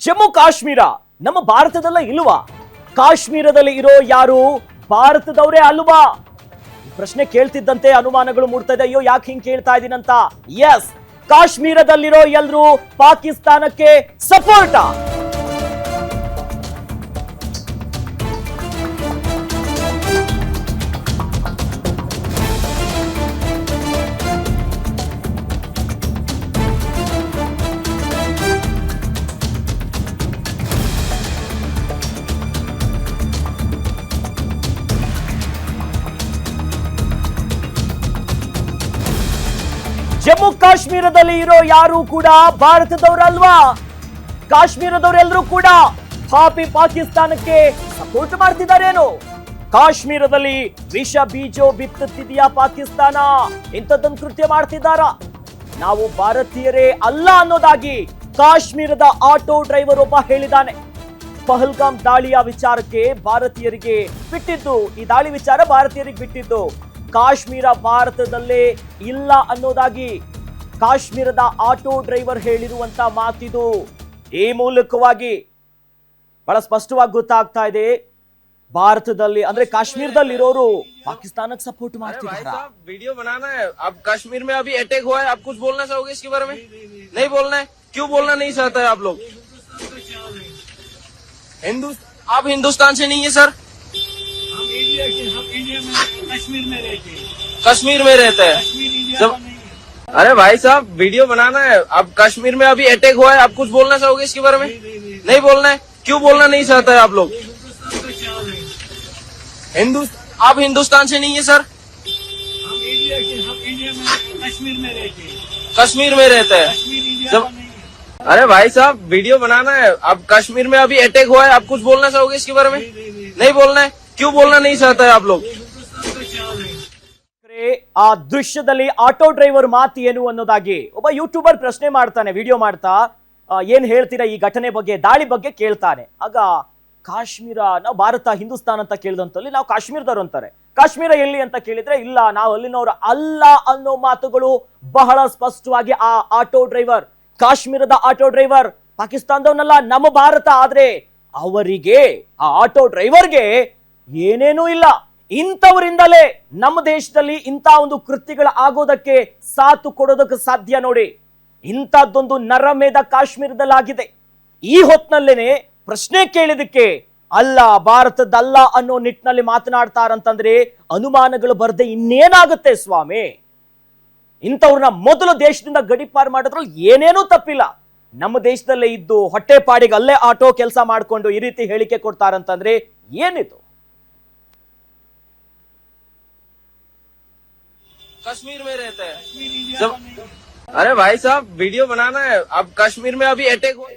ಜಮ್ಮು ಕಾಶ್ಮೀರ ನಮ್ಮ ಭಾರತದಲ್ಲ ಇಲ್ವಾ? ಕಾಶ್ಮೀರದಲ್ಲಿ ಇರೋ ಯಾರು ಭಾರತದವರೇ ಅಲ್ವಾ? ಈ ಪ್ರಶ್ನೆ ಕೇಳ್ತಿದ್ದಂತೆ ಅನುಮಾನಗಳು ಮೂಡ್ತಾ ಇದೆ. ಅಯ್ಯೋ ಯಾಕೆ ಹಿಂಗ್ ಕೇಳ್ತಾ ಇದೀನಂತ. ಎಸ್, ಕಾಶ್ಮೀರದಲ್ಲಿರೋ ಎಲ್ರು ಪಾಕಿಸ್ತಾನಕ್ಕೆ ಸಪೋರ್ಟಾ? ಜಮ್ಮು ಕಾಶ್ಮೀರದಲ್ಲಿ ಇರೋ ಯಾರು ಕೂಡ ಭಾರತದವರಲ್ವಾ? ಕಾಶ್ಮೀರದವರೆಲ್ಲರೂ ಕೂಡ ಪಾಕಿಸ್ತಾನಕ್ಕೆ ಸಪೋರ್ಟ್ ಮಾಡ್ತಿದ್ದಾರೇನು? ಕಾಶ್ಮೀರದಲ್ಲಿ ವಿಷ ಬೀಜ ಬಿತ್ತುತ್ತಿದೆಯಾ ಪಾಕಿಸ್ತಾನ? ಇಂಥದ್ದೊಂದು ಕೃತ್ಯ ಮಾಡ್ತಿದ್ದಾರ? ನಾವು ಭಾರತೀಯರೇ ಅಲ್ಲ ಅನ್ನೋದಾಗಿ ಕಾಶ್ಮೀರದ ಆಟೋ ಡ್ರೈವರ್ ಒಬ್ಬ ಹೇಳಿದ್ದಾನೆ. ಪಹಲ್ಗಾಮ್ ದಾಳಿಯ ವಿಚಾರಕ್ಕೆ ಭಾರತೀಯರಿಗೆ ಬಿಟ್ಟಿದ್ದು, ಈ ದಾಳಿ ವಿಚಾರ ಭಾರತೀಯರಿಗೆ ಬಿಟ್ಟಿದ್ದು, ಕಾಶ್ಮೀರ ಭಾರತದಲ್ಲೇ ಇಲ್ಲ ಅನ್ನೋದಾಗಿ ಕಾಶ್ಮೀರದ ಆಟೋ ಡ್ರೈವರ್ ಹೇಳಿರುವಂತ ಮಾತಿದು. ಈ ಮೂಲಕವಾಗಿ ಬಹಳ ಸ್ಪಷ್ಟವಾಗಿ ಗೊತ್ತಾಗ್ತಾ ಇದೆ, ಭಾರತದಲ್ಲಿ ಅಂದ್ರೆ ಕಾಶ್ಮೀರದಲ್ಲಿ ಇರೋರು ಪಾಕಿಸ್ತಾನಕ್ಕೆ ಸಪೋರ್ಟ್ ಮಾಡ್ತಿದ್ದಾರೆ. वीडियो बनाना है। अब कश्मीर में अभी अटैक हुआ है, आप कुछ बोलना चाहोगे इसके बारे में? नहीं बोलना है? क्यों बोलना नहीं चाहता है आप लोग? आप हिंदुस्तान से नहीं है सर? हम इंडिया में कश्मीर में रहते हैं। कश्मीर में रहते हैं जब। अरे भाई साहब, वीडियो बनाना है। अब कश्मीर में अभी अटैक हुआ है, आप कुछ बोलना चाहोगे इसके बारे में? नहीं बोलना है? क्यों बोलना नहीं चाहता है आप लोग? आप हिंदुस्तान से नहीं है सर? हम इंडिया में कश्मीर में रहते हैं। कश्मीर में रहते हैं जब। अरे भाई साहब, वीडियो बनाना है। अब कश्मीर में अभी अटैक हुआ है, आप कुछ बोलना चाहोगे इसके बारे में? नहीं बोलना है? क्यों बोलना नहीं चाहता है आप लोग? ಆ ದೃಶ್ಯದಲ್ಲಿ ಆಟೋ ಡ್ರೈವರ್ ಮಾತು ಏನು ಅನ್ನೋದಾಗಿ ಒಬ್ಬ ಯೂಟ್ಯೂಬರ್ ಪ್ರಶ್ನೆ ಮಾಡ್ತಾನೆ, ವಿಡಿಯೋ ಮಾಡ್ತಾ. ಏನ್ ಹೇಳ್ತೀರಾ ಈ ಘಟನೆ ಬಗ್ಗೆ, ದಾಳಿ ಬಗ್ಗೆ ಕೇಳ್ತಾನೆ. ಆಗ ಕಾಶ್ಮೀರ, ನಾವು ಭಾರತ ಹಿಂದೂಸ್ತಾನ್ ಅಂತ ಕೇಳಿದಂತಲ್ಲಿ ನಾವು ಕಾಶ್ಮೀರದವ್ರು ಅಂತಾರೆ. ಕಾಶ್ಮೀರ ಎಲ್ಲಿ ಅಂತ ಕೇಳಿದ್ರೆ ಇಲ್ಲ, ನಾವು ಅಲ್ಲಿನವ್ರು ಅಲ್ಲ ಅನ್ನೋ ಮಾತುಗಳು ಬಹಳ ಸ್ಪಷ್ಟವಾಗಿ ಆ ಆಟೋ ಡ್ರೈವರ್, ಕಾಶ್ಮೀರದ ಆಟೋ ಡ್ರೈವರ್ ಪಾಕಿಸ್ತಾನದವನಲ್ಲ, ನಮ್ಮ ಭಾರತ. ಆದ್ರೆ ಅವರಿಗೆ, ಆ ಆಟೋ ಡ್ರೈವರ್ಗೆ ಏನೇನೂ ಇಲ್ಲ. ಇಂಥವರಿಂದಲೇ ನಮ್ಮ ದೇಶದಲ್ಲಿ ಇಂಥ ಒಂದು ಕೃತ್ಯಗಳು ಆಗೋದಕ್ಕೆ ಸಾಥು ಕೊಡೋದಕ್ಕೆ ಸಾಧ್ಯ. ನೋಡಿ, ಇಂಥದ್ದೊಂದು ನರಮೇಧ ಕಾಶ್ಮೀರದಲ್ಲಾಗಿದೆ. ಈ ಹೊತ್ನಲ್ಲೇನೆ ಪ್ರಶ್ನೆ ಕೇಳಿದಕ್ಕೆ ಅಲ್ಲ, ಭಾರತದಲ್ಲ ಅನ್ನೋ ನಿಟ್ಟಿನಲ್ಲಿ ಮಾತನಾಡ್ತಾರಂತಂದ್ರೆ ಅನುಮಾನಗಳು ಬರ್ದೆ ಇನ್ನೇನಾಗುತ್ತೆ ಸ್ವಾಮಿ? ಇಂಥವ್ರನ್ನ ಮೊದಲು ದೇಶದಿಂದ ಗಡಿಪಾರು ಮಾಡೋದ್ರಲ್ಲಿ ಏನೇನೂ ತಪ್ಪಿಲ್ಲ. ನಮ್ಮ ದೇಶದಲ್ಲೇ ಇದ್ದು ಹೊಟ್ಟೆಪಾಡಿಗೆ ಅಲ್ಲೇ ಆಟೋ ಕೆಲಸ ಮಾಡ್ಕೊಂಡು ಈ ರೀತಿ ಹೇಳಿಕೆ ಕೊಡ್ತಾರಂತಂದ್ರೆ ಏನಿದು? कश्मीर में रहते हैं जब। अरे भाई साहब, वीडियो बनाना है। अब कश्मीर में अभी अटैक हुआ